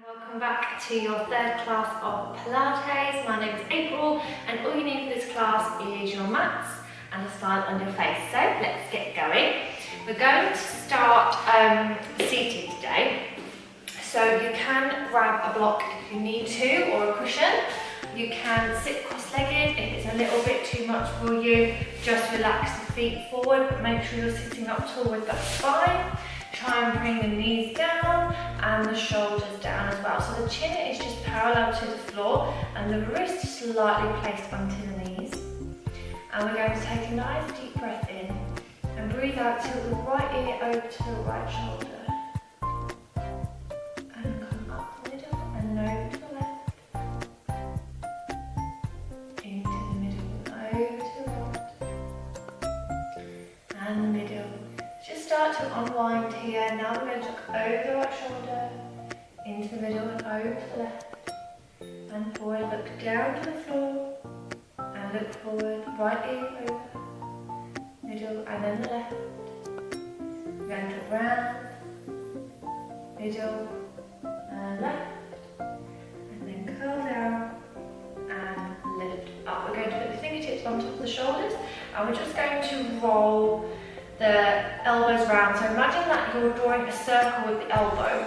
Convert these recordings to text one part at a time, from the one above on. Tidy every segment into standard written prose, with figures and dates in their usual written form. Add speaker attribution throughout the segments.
Speaker 1: Welcome back to your third class of Pilates. My name is April and all you need for this class is your mats and a smile on your face. So let's get going. We're going to start seated today. So you can grab a block if you need to or a cushion. You can sit cross-legged if it's a little bit too much for you. Just relax the feet forward, but make sure you're sitting up tall with that spine. Try and bring the knees down and the shoulders down as well. So the chin is just parallel to the floor and the wrist is slightly placed onto the knees. And we're going to take a nice deep breath in and breathe out to the right ear over to the right shoulder. And come up the middle and over to the left. Into the middle, over to the right. And the middle. Just start to unwind here. Now we're going to look over the right shoulder, into the middle and over to the left. And forward, look down to the floor and look forward, right ear over, middle and then the left. We're going to look round, middle and left. And then curl down and lift up. We're going to put the fingertips on top of the shoulders and we're just going to roll the elbows round. So imagine that you're drawing a circle with the elbow.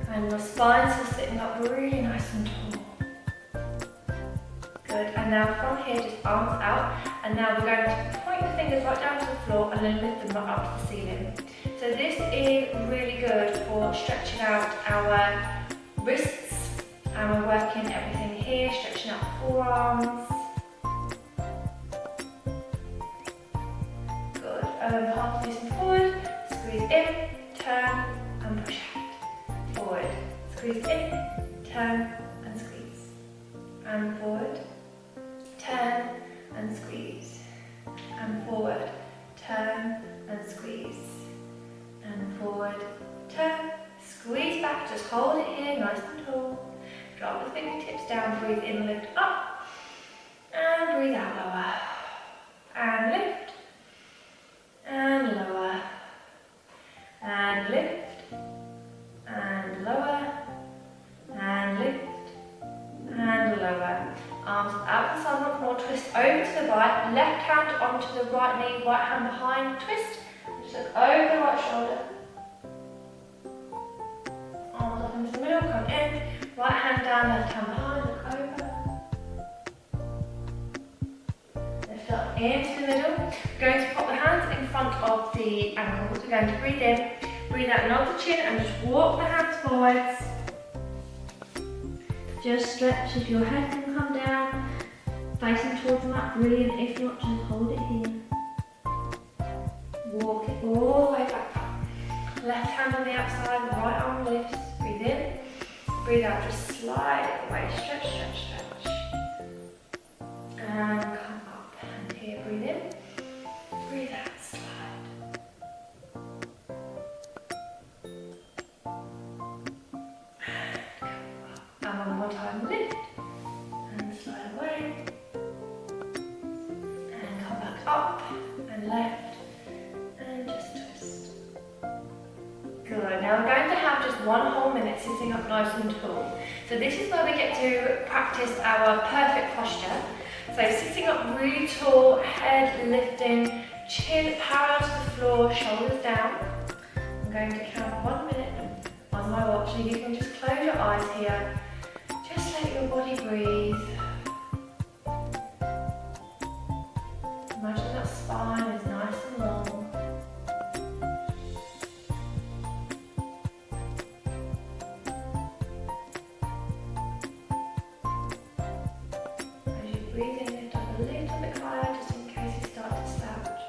Speaker 1: And your spine's still sitting up really nice and tall. Good, and now from here, just arms out. And now we're going to point the fingers right down to the floor and then lift them right up to the ceiling. So this is really good for stretching out our wrists. And we're working everything here, stretching out the forearms. Palms facing forward, squeeze in, turn and push out. Forward, squeeze in, turn and squeeze. And forward, turn and squeeze. And forward, turn and squeeze. And forward, turn, squeeze back, just hold it here, nice and tall. Drop the fingertips down, breathe in, lift up. And breathe out, lower. And lift. And lower, and lift, and lower, and lift, and lower. Arms out the side once more, twist over to the right, left hand onto the right knee, right hand behind, twist, just look over the right shoulder. Arms up into the middle, come in, right hand down, left hand behind, look over. Lift up into the middle. We're going to pop the hands in front of the ankles. We're going to breathe in, breathe out, nod the chin and just walk the hands forwards. Just stretch if your head can come down, facing towards the mat, brilliant. If not, just hold it here. Walk it all the way back up. Left hand on the outside, right arm lifts. Breathe in, breathe out, just slide it away. Stretch, stretch, stretch. And come up. And here, breathe in. Breathe out, slide. And come up. And one more time, lift. And slide away. And come back up. And left. And just twist. Good. Now we're going to have just 1 whole minute sitting up nice and tall. So this is where we get to practice our perfect posture. So sitting up really tall, head lifting, chin parallel to the floor, shoulders down. I'm going to count 1 minute on my watch, so you can just close your eyes here. Just let your body breathe. Imagine that spine is nice and long. As you breathe in, lift up a little bit higher just in case you start to slouch.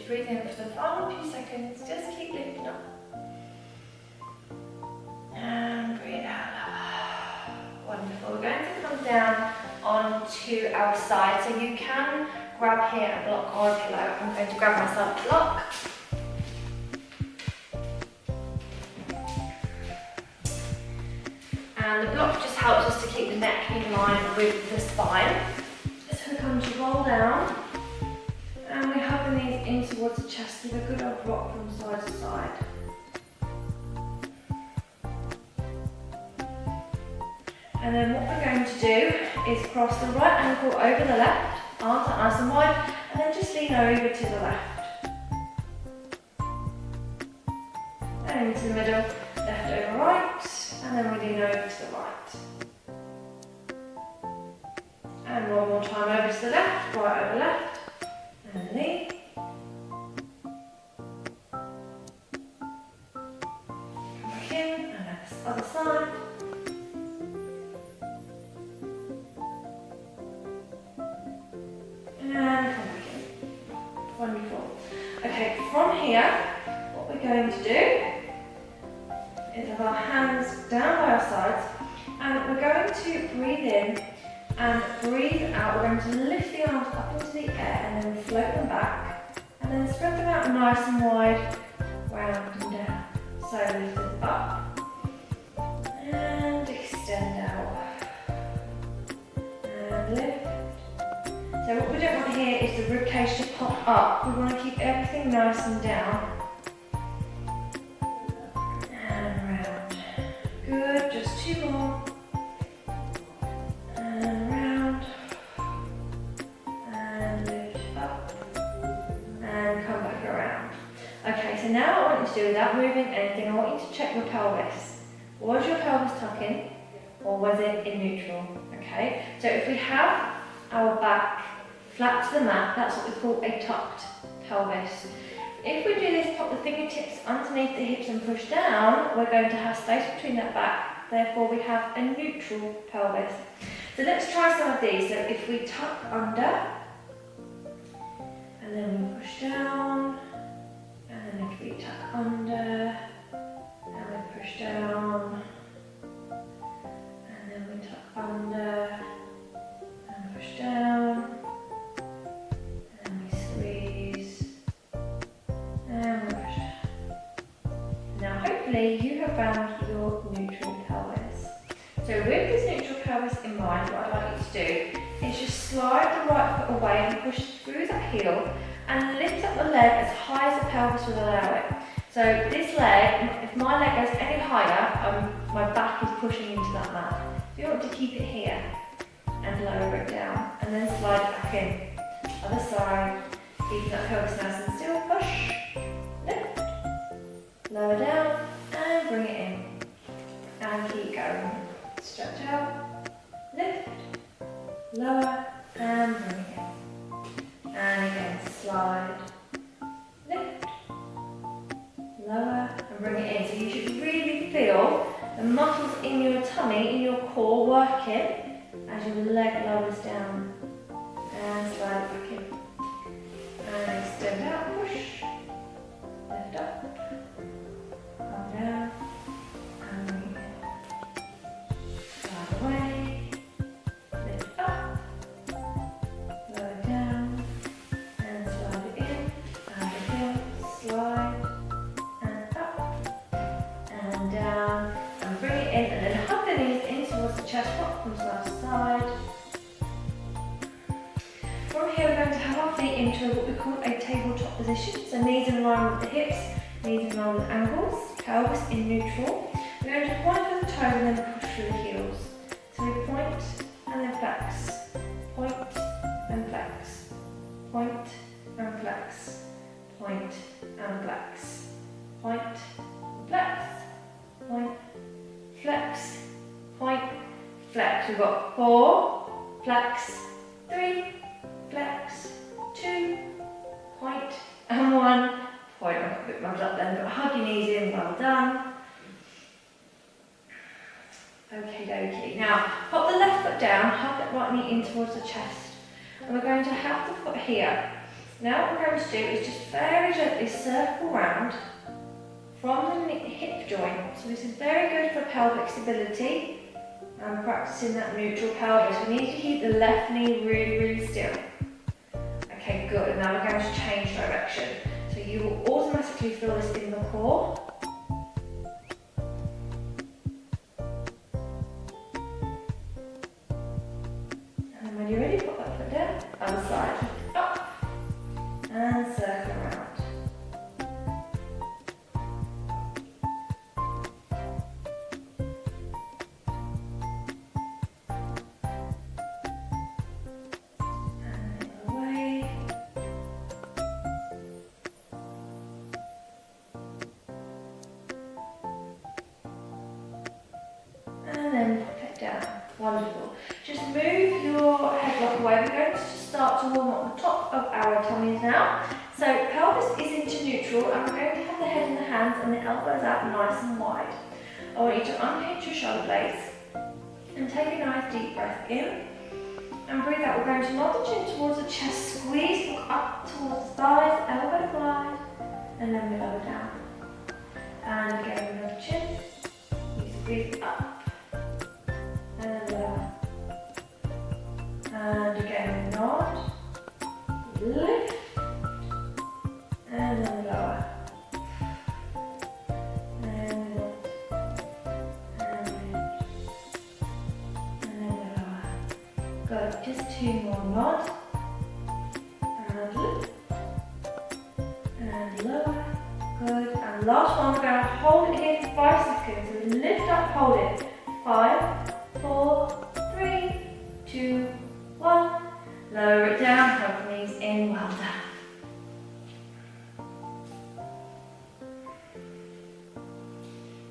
Speaker 1: Just breathe in for the final few seconds. Just keep lifting up. And breathe out. Wonderful. We're going to come down onto our side. So you can grab here a block or a pillow. I'm going to grab myself a block. And the block just helps us to keep the neck in line with the spine. So we come to roll down. And we hug the knees in towards the chest with a good old rock from side to side. And then what we're going to do is cross the right ankle over the left, arms are nice and wide, and then just lean over to the left. And into the middle, left over right, and then we lean over to the right. And one more time over to the left, right over left, and lean. Come back in, and that's the other side. And come back in. Wonderful. Okay, from here, what we're going to do is have our hands down by our sides, and we're going to breathe in and breathe out. We're going to lift the arms up into the air and then float them back, and then spread them out nice and wide, round and down. So lift it up and extend out and lift. So what we don't want here is the ribcage to pop up. We want to keep everything nice and down. And round. Good, just two more. And round. And lift up. And come back around. Okay, so now what I want you to do, without moving anything, I want you to check your pelvis. Was your pelvis tucking, or was it in neutral? Okay, so if we have our back flat to the mat, that's what we call a tucked pelvis. If we do this, pop the fingertips underneath the hips and push down, we're going to have space between that back, therefore we have a neutral pelvis. So let's try some of these. So if we tuck under, and then we push down, and then if we tuck under, and we push down, and then we tuck under, and push down, you have found your neutral pelvis. So with this neutral pelvis in mind, what I'd like you to do is just slide the right foot away and push through that heel and lift up the leg as high as the pelvis will allow it. So this leg, if my leg goes any higher, my back is pushing into that mat. So you want to keep it here and lower it down and then slide it back in. Other side, keeping that pelvis nice and still, push, lift, lower down, and bring it in, and keep going. Stretch out, lift, lower, and bring it in. And again, slide, lift, lower, and bring it in. So you should really feel the muscles in your tummy, in your core working as your leg lowers down. And slide it back in. And extend out, push, lift up. Down and bring it in. Slide away, lift up, lower down, and slide it in, and again, slide, and up, and down, and bring it in, and then hug the knees in towards the chest, rock from side to side. From here we're going to have our feet into what we call a tabletop position, so knees in line with the hips, knees in line with ankles. Pelvis in neutral. We're going to point with the toes and then push through the heels. So we point and then flex. Point and flex. Point and flex. Point and flex. Point, flex. Point, flex. Point, flex. We've got 4, flex, 3, flex, 2, point, and 1. Point. I've got a bit mugged up then, but hug your knees in, well done. Okie dokie. Now, pop the left foot down, hug that right knee in towards the chest. And we're going to have the foot here. Now what we're going to do is just very gently circle round from the hip joint. So this is very good for pelvic stability and practicing that neutral pelvis. We need to keep the left knee really, really still. Okay, good. And now we're going to change direction. So you will automatically feel this in the core. And then when you're ready, put that foot down, other side, up, and circle around. And then put it down. Wonderful. Just move your headlock away. We're going to just start to warm up the top of our tummies now. So pelvis is into neutral and we're going to have the head in the hands and the elbows out nice and wide. I want you to unhinge your shoulder blades and take a nice deep breath in and breathe out. We're going to nod the chin towards the chest, squeeze, look up towards the thighs, elbow glide, and then we lower down. And again, nod the chin, you squeeze up. And lower. And again, nod, lift, and then lower. And lift, and lift, and then lower. Good, just 2 more, nod, and lift, and lower. Good, and last one, we're going to hold it here for 5 seconds. So lift up, hold it. 5, 4, 3, 2, 1. Lower it down, hug the knees in, well done.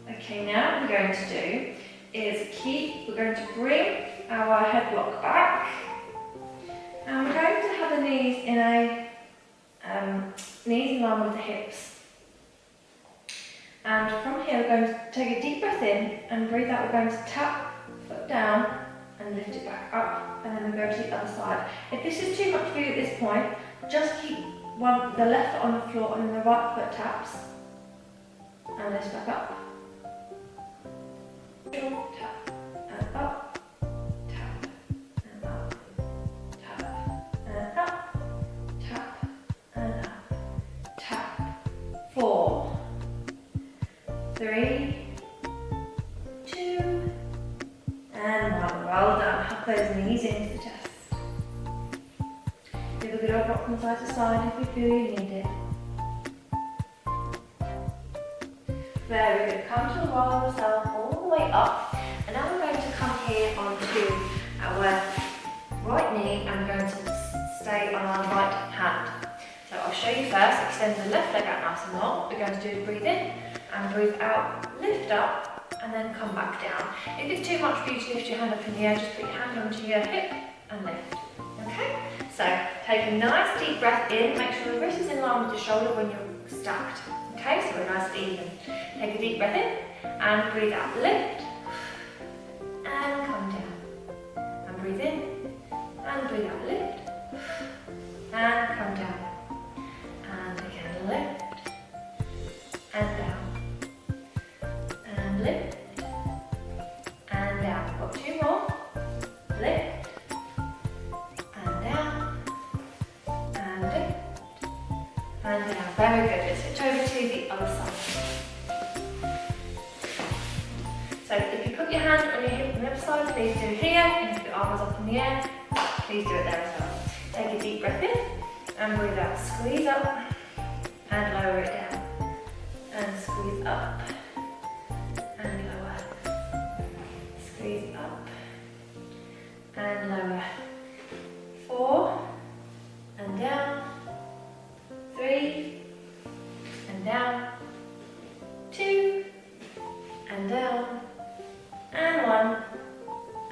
Speaker 1: Okay, now what we're going to do is we're going to bring our headlock back. And we're going to have the knees in knees in line with the hips. And from here, we're going to take a deep breath in and breathe out. We're going to tap foot down and lift it back up, and then we go to the other side. If this is too much for you at this point, just keep the left foot on the floor and then the right foot taps and lift back up. Tap and up, tap and up, tap and up, tap and up, tap. 4, 3, 2, and 1. Well done. Hug those knees into the chest. Give a good old rock from side to side if you feel you need it. Very good. Come to roll yourself all the way up. And now we're going to come here onto our right knee and we're going to stay on our right hand. So I'll show you first. Extend the left leg out nice and long. What we're going to do is breathe in and breathe out, lift up, and then come back down. If it's too much for you to lift your hand up in the air, just put your hand onto your hip and lift. Okay? So take a nice deep breath in. Make sure the wrist is in line with your shoulder when you're stacked. Okay? So we're nice and even. Take a deep breath in and breathe out, lift, and come down. And breathe in and breathe out, lift, and come down. And again, lift, and down, and lift, and down. Got 2 more. Lift, and down, and lift, and down. Very good. Let's switch over to the other side. So if you put your hand on your hip on the other side, please do here. And if your arm is up in the air, please do it there as well. Take a deep breath in and breathe out. Squeeze up and lower it down. And squeeze up and lower. Squeeze up and lower. 4 and down. 3 and down. 2 and down. And 1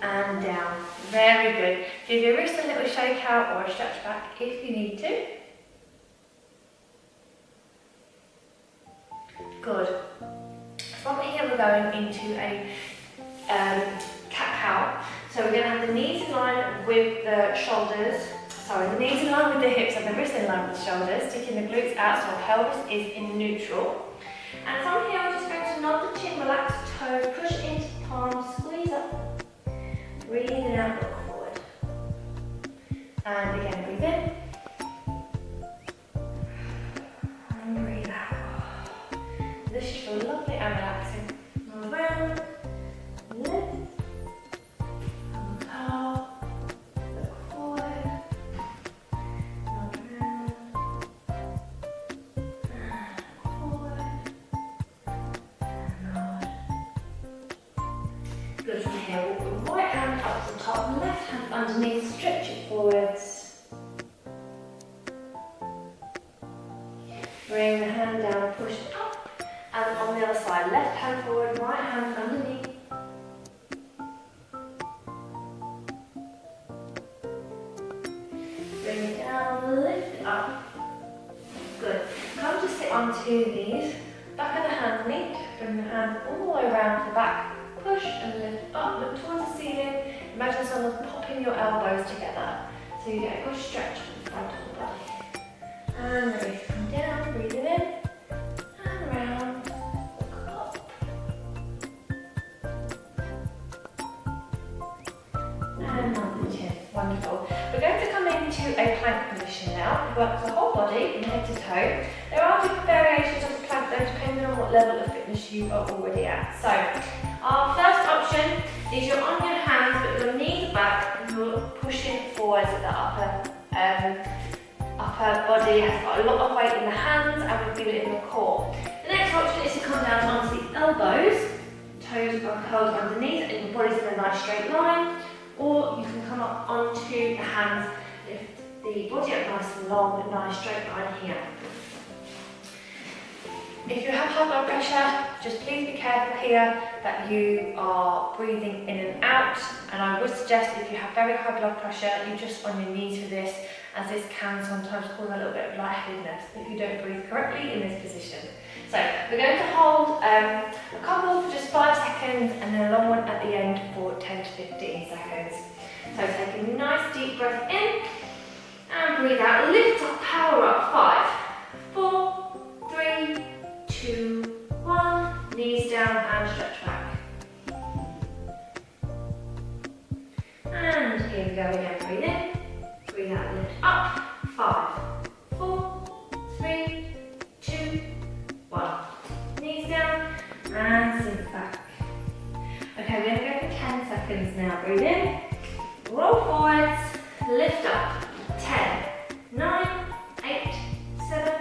Speaker 1: and down. Very good. Give your wrist a little shake out or a stretch back if you need to. Good. From here we're going into a cat-cow. So we're going to have the knees in line with the shoulders. sorry, the knees in line with the hips and the wrists in line with the shoulders, sticking the glutes out so the pelvis is in neutral. And from here, we're just going to nod the chin, relax the toes, push into the palms, squeeze up, breathing out, look forward. And again, breathe in. And breathe out. This should feel lovely and relaxing. Nod around, lift, on top, look forward, nod around, and forward, and nod. Good. From here, walk the right hand up to the top, left hand underneath, stretch it forwards. Bring the hand down, push it up. And on the other side, left hand forward, right hand underneath. Bring it down, lift it up. Good. Come to sit on 2 knees. Back of the hands meet. Bring the hands all the way around to the back. Push and lift up. Look towards the ceiling. Imagine someone's popping your elbows together. So you get a good stretch from the front of the body. And release. Come down, breathing in. And around. Look up. And on the chin. Wonderful. We're going to come into a plank position now. Work the whole body from head to toe. There are different variations of the plank though, depending on what level of fitness you are already at. So, our first option is you're on your hands, but your knees are back and you're pushing forwards at the upper body has got a lot of weight in the hands and we feel it in the core. The next option is to come down onto the elbows, toes are curled underneath and your body's in a nice straight line, or you can come up onto the hands, lift the body up nice and long, nice straight line here. If you have high blood pressure, just please be careful here that you are breathing in and out, and I would suggest if you have very high blood pressure, you're just on your knees for this, as this can sometimes cause a little bit of lightheadedness if you don't breathe correctly in this position. So we're going to hold a couple for just 5 seconds and then a long one at the end for 10 to 15 seconds. So take a nice deep breath in and breathe out. Lift up, power up. 5, 4, 3, 2, 1. Knees down and stretch back. And here we go again. Breathe in. Breathe out, lift up. 5, 4, 3, 2, 1. Knees down and sink back. Okay, we're going to go for 10 seconds now. Breathe in, roll forwards, lift up. 10, 9, 8, 7,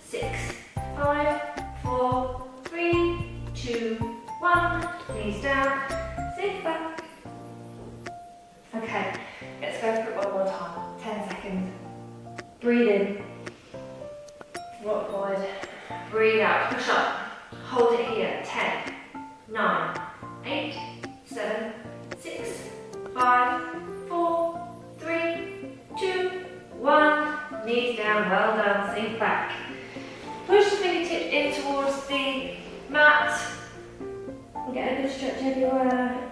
Speaker 1: 6, 5, 4, 3, 2, 1. Knees down, sink back. Okay, let's go for it one more time. 10 seconds. Breathe in. Rock forward. Breathe out. Push up. Hold it here. 10, 9, 8, 7, 6, 5, 4, 3, 2, 1. Knees down. Well done. Sink back. Push the fingertips in towards the mat. Get a good stretch everywhere.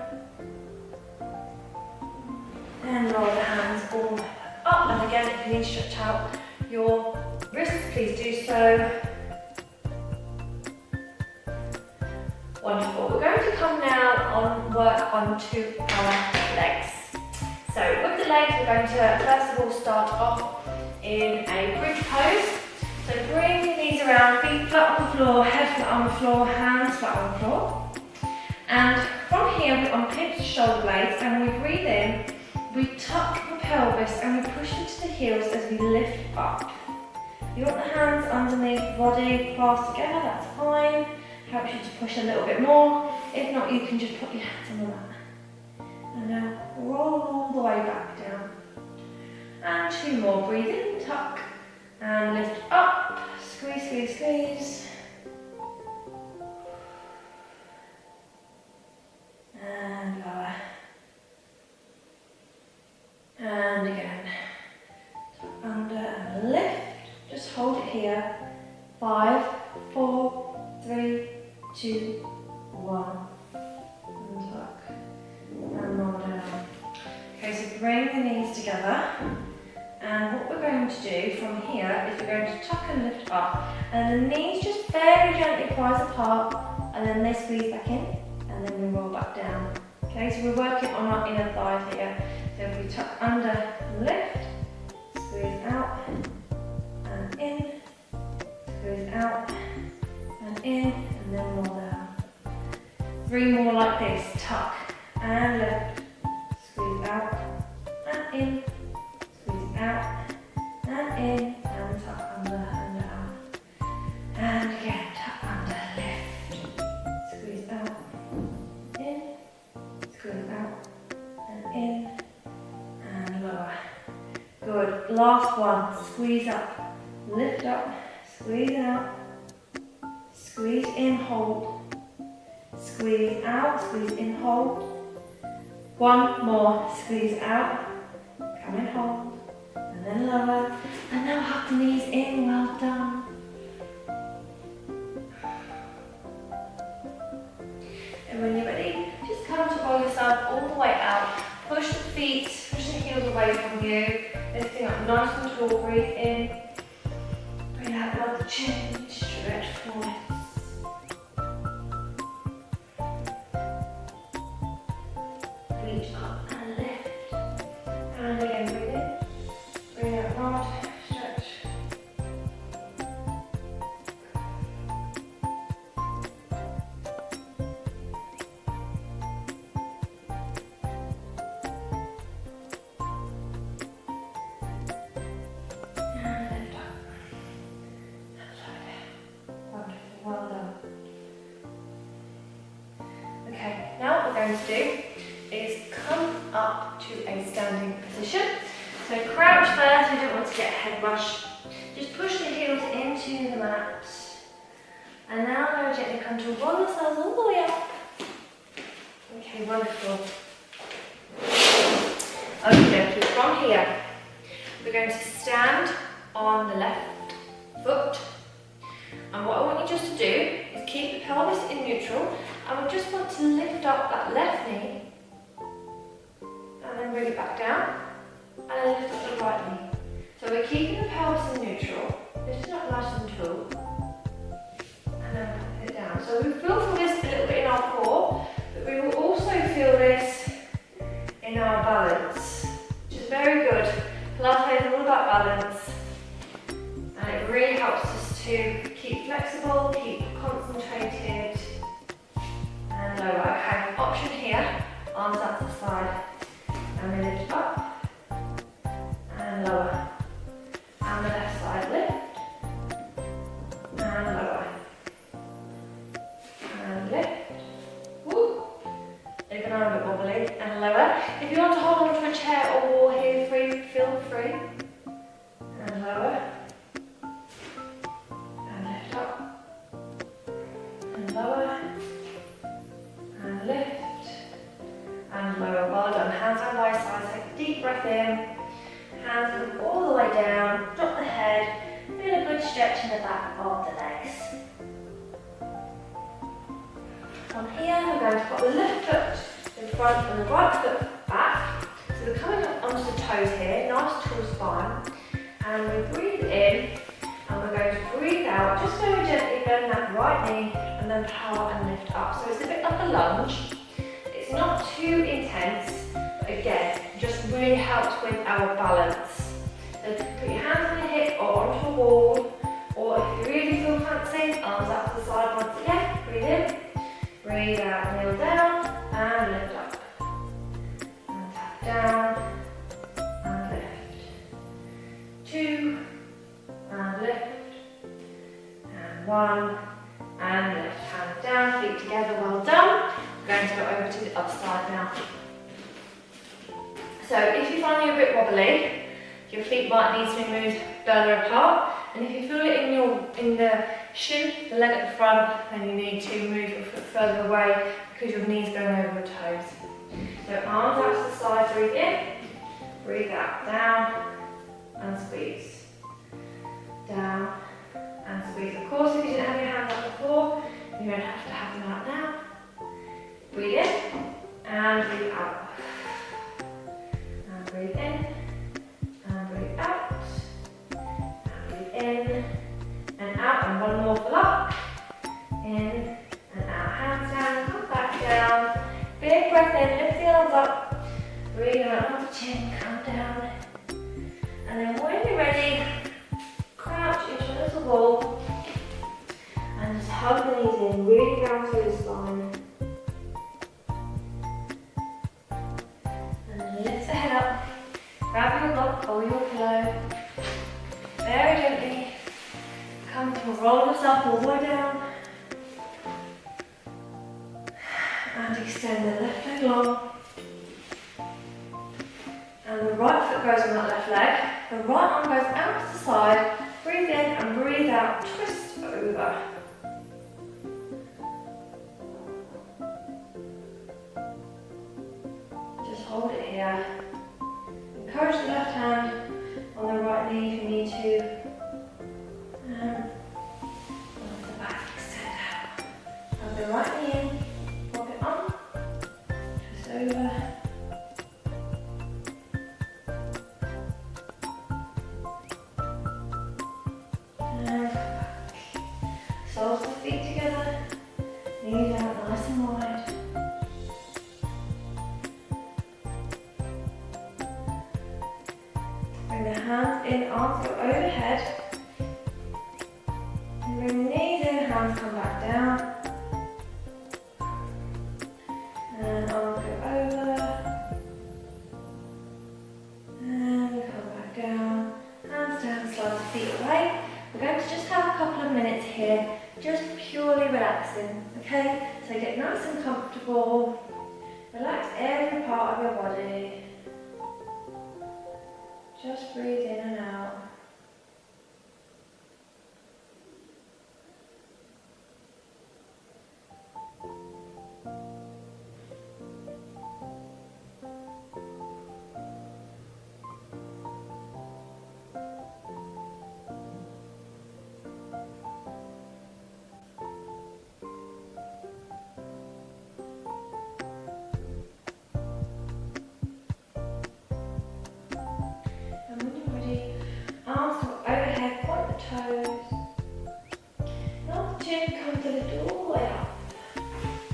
Speaker 1: And roll the hands all up. And again, if you need to stretch out your wrists, please do so. Wonderful. We're going to come now work onto our legs. So with the legs, we're going to first of all start off in a bridge pose. So bring your knees around, feet flat on the floor, head flat on the floor, hands flat on the floor. And from here, we unpinch the shoulder blades and we breathe in. We tuck the pelvis and we push into the heels as we lift up. You want the hands underneath the body, clasped together, that's fine. Helps you to push a little bit more. If not, you can just put your hands on the mat. And now roll all the way back down. And 2 more. Breathe in, tuck, and lift up. Squeeze, squeeze, squeeze. And lower. And again. Tuck under and lift. Just hold it here. 5, 4, 3, 2, 1. And tuck. And roll down. Okay, so bring the knees together and going to do from here is we're going to tuck and lift up, and the knees just very gently rise apart, and then they squeeze back in, and then we roll back down. Okay, so we're working on our inner thighs here. So if we tuck under and lift, squeeze out and in, squeeze out and in, and then roll down. 3 more like this, tuck and lift, squeeze out and in, squeeze out and in, and tuck under and down. And again, tuck under, lift, squeeze out, in, squeeze out and in, and lower. Good, last one, squeeze up, lift up, squeeze out, squeeze in, hold, squeeze out, squeeze in, hold. 1 more, squeeze out, come in, hold, and then lower, and now hug the knees in, well done. And when you're ready, just come to roll yourself all the way out, push the feet, push the heels away from you, lifting up nice and tall, breathe in, breathe out, roll the chin, stretch forward. Reach up and lift, and again breathe in, breathe out, roll, stretch. And lift up, and slow down. Wonderful, well done. Okay, now what we're going to do is come up to a standing position. So crouch first, we don't want to get a head rush. Just push the heels into the mat. And now very gently come to roll yourselves all the way up. Okay, wonderful. Okay, from here, we're going to stand on the left foot. And what I want you just to do is keep the pelvis in neutral, and we just want to lift up that left knee, and then bring it back down, and then lift up the right knee. So we're keeping the pelvis in neutral, lifting up nice and tall, and then put it down. So we feel this a little bit in our core, but we will also feel this in our balance, which is very good. Pilates is all about balance, and it really helps us to keep flexible, keep concentrated, and lower. Okay, option here, arms out to the side. And we lift up and lower. And the left side lift and lower. And lift. Woo. Even I'm a bit wobbly and lower. If you want to hold on to a chair or wall here, feel free. And lower. And lift up. And lower. And lift. And lower, well done. Hands on by side, take a deep breath in. Hands come all the way down, drop the head, feel a good stretch in the back of the legs. From here, we're going to put the left foot in front and the right foot back. So we're coming up onto the toes here, nice tall spine. And we breathe in, and we're going to breathe out, just very gently bend that right knee, and then power and lift up. So it's a bit like a lunge. It's not too intense, but again, just really helps with our balance. So put your hands on your hip or onto a wall, or if you really feel fancy, arms out to the side once again. Breathe in, breathe out, kneel down, and lift up. And tap down, and lift. 2, and lift, and 1, and lift. Hands down, feet together, well done. We're going to go over to the other side now. So if you find you're a bit wobbly, your feet might need to be moved further apart, and if you feel it in the shin, the leg at the front, then you need to move your foot further away because your knee's going over your toes. So arms out to the side, breathe in, breathe out, down and squeeze, down and squeeze. Of course, if you didn't have your hands up before, you don't have to have them out now. Breathe in and breathe out. And breathe in and breathe out. in and out, and one more block. In and out, hands down, come back down. Big breath in, lift the arms up. Breathe out on the chin, come down. And then when you're ready, crouch into a little ball. And just hug the knees in, really down through the spine. And then lift the head up. Grab your block or your pillow. Very gently. Come to roll yourself all the way down. And extend the left leg long. And the right foot goes on that left leg. The right arm goes out to the side. Breathe in and breathe out. Twist over. Just hold it here. Encourage the left hand on the right knee if you need to. And onto the back, extend out. Have the right knee in, pop it on, twist over. And back. Soles of the feet together, knees out nice and wide. Bring the hands in, arms go overhead. And bring the knees in, hands come back down. And arms go over. And come back down. Hands down, slide the feet away. We're going to just have a couple of minutes here, just purely relaxing, okay? So get nice and comfortable. Relax every part of your body. Just breathe in and out. Toes. Now the chin comes a little way up.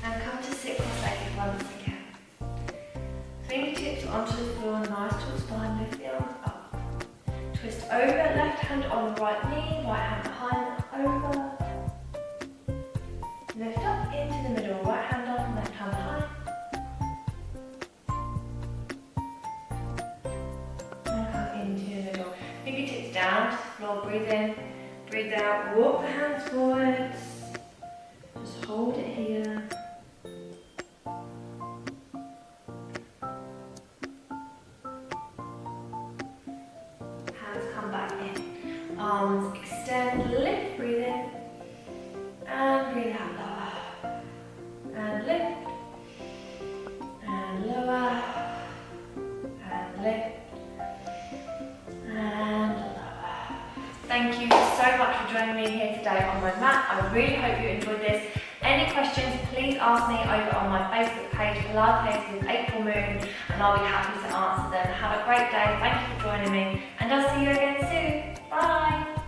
Speaker 1: And come to sit cross-legged once again. Fingertips onto the floor, nice tall spine, lift the arms up. Twist over, left hand on the right knee, right hand behind, over. Lift up into the middle, right hand on, left hand behind. And come into the middle. Fingertips down to the floor, breathe in. Breathe out, walk the hands forwards. Just hold it here. Hands come back in. Arms extend, lift, breathe in. And breathe out, lower. And lift. And lower. And lift. And lower. Thank you so much for joining me here today on my mat. I really hope you enjoyed this. Any questions, please ask me over on my Facebook page, Pilates with April Moon, and I'll be happy to answer them. Have a great day. Thank you for joining me, and I'll see you again soon. Bye.